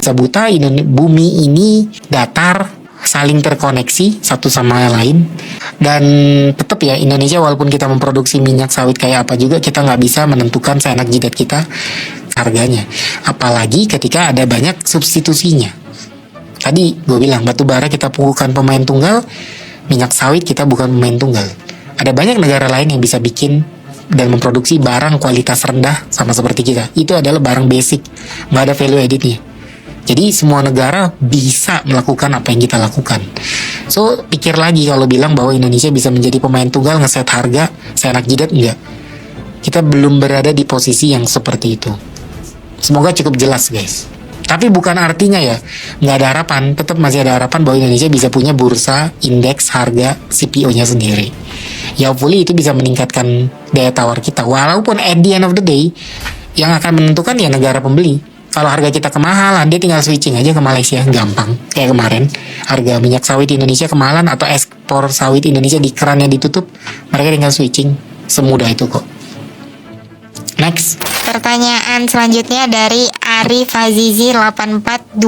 Sebuta bumi ini datar, saling terkoneksi satu sama lain. Dan tetap ya, Indonesia walaupun kita memproduksi minyak sawit kayak apa juga, kita nggak bisa menentukan seenak jidat kita harganya. Apalagi ketika ada banyak substitusinya. Tadi gue bilang batu bara kita bukan pemain tunggal, minyak sawit kita bukan pemain tunggal. Ada banyak negara lain yang bisa bikin dan memproduksi barang kualitas rendah sama seperti kita. Itu adalah barang basic, nggak ada value added-nya. Jadi semua negara bisa melakukan apa yang kita lakukan. So pikir lagi kalau bilang bahwa Indonesia bisa menjadi pemain tunggal ngeset harga seenak jidat, enggak. Kita belum berada di posisi yang seperti itu. Semoga cukup jelas guys. Tapi bukan artinya ya nggak ada harapan, tetap masih ada harapan bahwa Indonesia bisa punya bursa indeks harga CPO-nya sendiri. Ya hopefully itu bisa meningkatkan daya tawar kita. Walaupun at the end of the day yang akan menentukan ya negara pembeli. Kalau harga kita kemahalan, dia tinggal switching aja ke Malaysia, gampang. Kayak kemarin, harga minyak sawit Indonesia kemahalan atau ekspor sawit Indonesia di kerannya ditutup, mereka tinggal switching. Semudah itu kok. Next. Pertanyaan selanjutnya dari Arif Azizi 8428.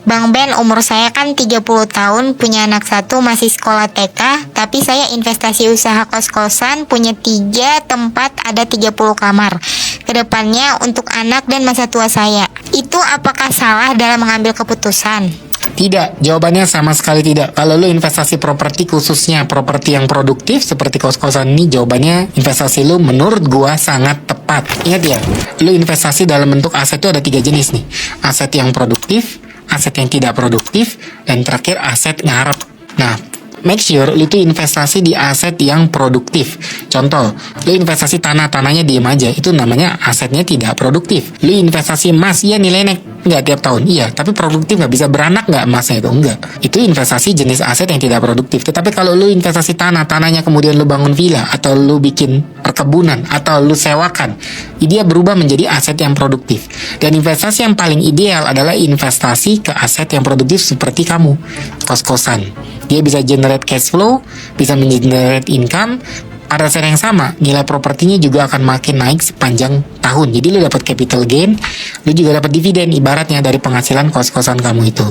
Bang Ben, umur saya kan 30 tahun, punya anak 1, masih sekolah TK, tapi saya investasi usaha kos-kosan, punya 3 tempat, ada 30 kamar. Kedepannya untuk anak dan masa tua saya. Itu apakah salah dalam mengambil keputusan? Tidak, jawabannya sama sekali tidak. Kalau lu investasi properti, khususnya properti yang produktif seperti kos-kosan ini, jawabannya investasi lu menurut gua sangat tepat. Ingat ya, lu investasi dalam bentuk aset itu ada 3 jenis nih. Aset yang produktif, aset yang tidak produktif, dan terakhir aset ngarep. Nah, make sure lu tuh investasi di aset yang produktif. Contoh, lu investasi tanahnya diem aja, itu namanya asetnya tidak produktif. Lu investasi emas, iya nilai naik nggak tiap tahun, iya, tapi produktif nggak, bisa beranak nggak emasnya itu, enggak. Itu investasi jenis aset yang tidak produktif. Tetapi kalau lu investasi tanahnya kemudian lu bangun villa, atau lu bikin perkebunan, atau lu sewakan, dia berubah menjadi aset yang produktif. Dan investasi yang paling ideal adalah investasi ke aset yang produktif seperti kamu, kos-kosan. Dia bisa generate cash flow, bisa mengenerate income. Pada saat yang sama, nilai propertinya juga akan makin naik sepanjang tahun. Jadi lu dapat capital gain, lu juga dapat dividen ibaratnya dari penghasilan kos-kosan kamu itu.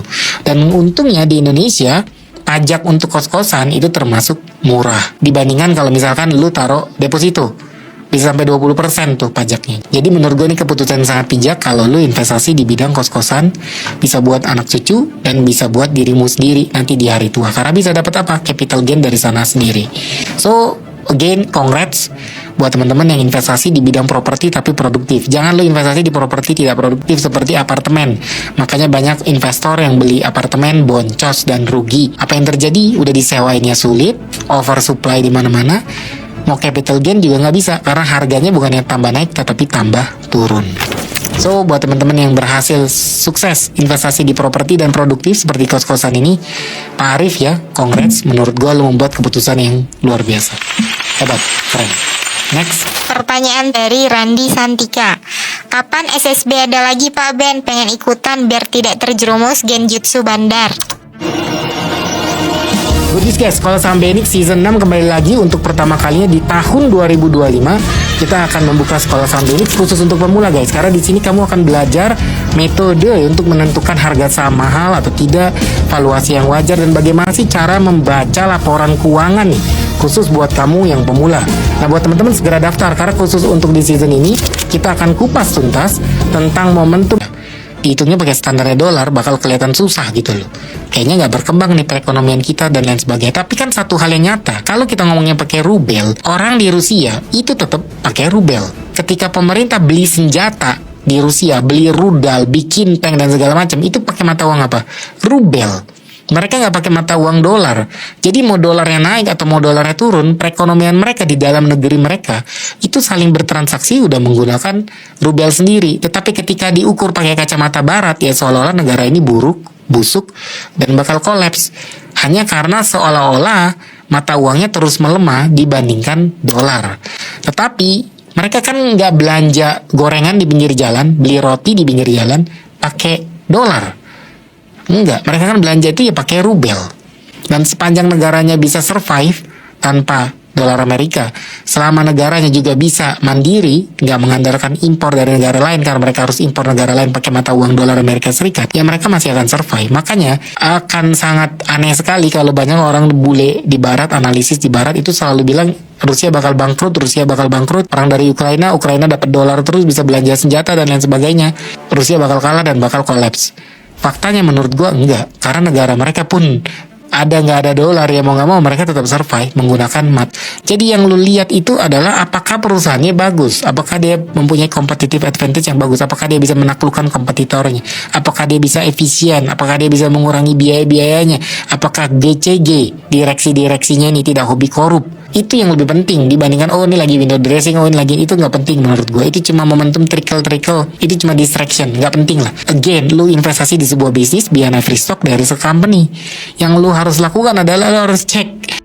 Dan untungnya di Indonesia, pajak untuk kos-kosan itu termasuk murah dibandingkan kalau misalkan lu taruh deposito. Bisa sampai 20% tuh pajaknya. Jadi menurut gue ini keputusan sangat bijak kalau lu investasi di bidang kos-kosan, bisa buat anak cucu dan bisa buat dirimu sendiri nanti di hari tua. Karena bisa dapat apa? Capital gain dari sana sendiri. So, again, congrats buat teman-teman yang investasi di bidang properti tapi produktif. Jangan lu investasi di properti tidak produktif seperti apartemen. Makanya banyak investor yang beli apartemen boncos dan rugi. Apa yang terjadi? Udah disewainnya sulit, oversupply di mana-mana. Mau capital gain juga nggak bisa karena harganya bukannya tambah naik tetapi tambah turun. So buat teman-teman yang berhasil sukses investasi di properti dan produktif seperti kos-kosan ini, Pak Arif ya, congrats. Menurut gue lu membuat keputusan yang luar biasa. Hebat, keren. Next. Pertanyaan dari Randi Santika. Kapan SSB ada lagi Pak Ben? Pengen ikutan biar tidak terjerumus genjutsu bandar. Good news guys, Sekolah Saham BNX Season 6 kembali lagi untuk pertama kalinya di tahun 2025. Kita akan membuka Sekolah Saham BNX khusus untuk pemula guys. Karena di sini kamu akan belajar metode untuk menentukan harga saham mahal atau tidak, valuasi yang wajar, dan bagaimana sih cara membaca laporan keuangan nih, khusus buat kamu yang pemula. Nah buat teman-teman segera daftar karena khusus untuk di season ini kita akan kupas tuntas tentang momentum. Dihitungnya pakai standarnya dolar bakal kelihatan susah gitu loh. Kayaknya nggak berkembang nih perekonomian kita dan lain sebagainya. Tapi kan satu hal yang nyata, kalau kita ngomongnya pakai rubel, orang di Rusia itu tetap pakai rubel. Ketika pemerintah beli senjata di Rusia, beli rudal, bikin tank dan segala macam, itu pakai mata uang apa? Rubel. Mereka nggak pakai mata uang dolar. Jadi mau dolarnya naik atau mau dolarnya turun, perekonomian mereka di dalam negeri mereka itu saling bertransaksi udah menggunakan rubel sendiri. Tetapi ketika diukur pakai kacamata barat, ya seolah-olah negara ini buruk, busuk, dan bakal kolaps. Hanya karena seolah-olah mata uangnya terus melemah dibandingkan dolar. Tetapi mereka kan nggak belanja gorengan di pinggir jalan, beli roti di pinggir jalan pakai dolar. Enggak, mereka kan belanja itu ya pakai rubel. Dan sepanjang negaranya bisa survive tanpa dolar Amerika. Selama negaranya juga bisa mandiri, nggak mengandalkan impor dari negara lain karena mereka harus impor negara lain pakai mata uang dolar Amerika Serikat, ya mereka masih akan survive. Makanya akan sangat aneh sekali kalau banyak orang bule di barat, analisis di barat itu selalu bilang Rusia bakal bangkrut, Rusia bakal bangkrut. Perang dari Ukraina, Ukraina dapat dolar terus bisa belanja senjata dan lain sebagainya. Rusia bakal kalah dan bakal kolaps. Faktanya menurut gua enggak, karena negara mereka pun ada nggak ada dolar ya mau nggak mau mereka tetap survive menggunakan mat. Jadi yang lu lihat itu adalah apakah perusahaannya bagus, apakah dia mempunyai competitive advantage yang bagus, apakah dia bisa menaklukkan kompetitornya, apakah dia bisa efisien, apakah dia bisa mengurangi biaya-biayanya, apakah GCG direksi-direksinya ini tidak hobi korup. Itu yang lebih penting dibandingkan oh ini lagi window dressing, oh ini lagi, itu nggak penting menurut gue. Itu cuma momentum trickle, itu cuma distraction, nggak penting lah. Again, lu investasi di sebuah bisnis, be an every stock there is a company. Yang lu harus lakukan adalah lu harus cek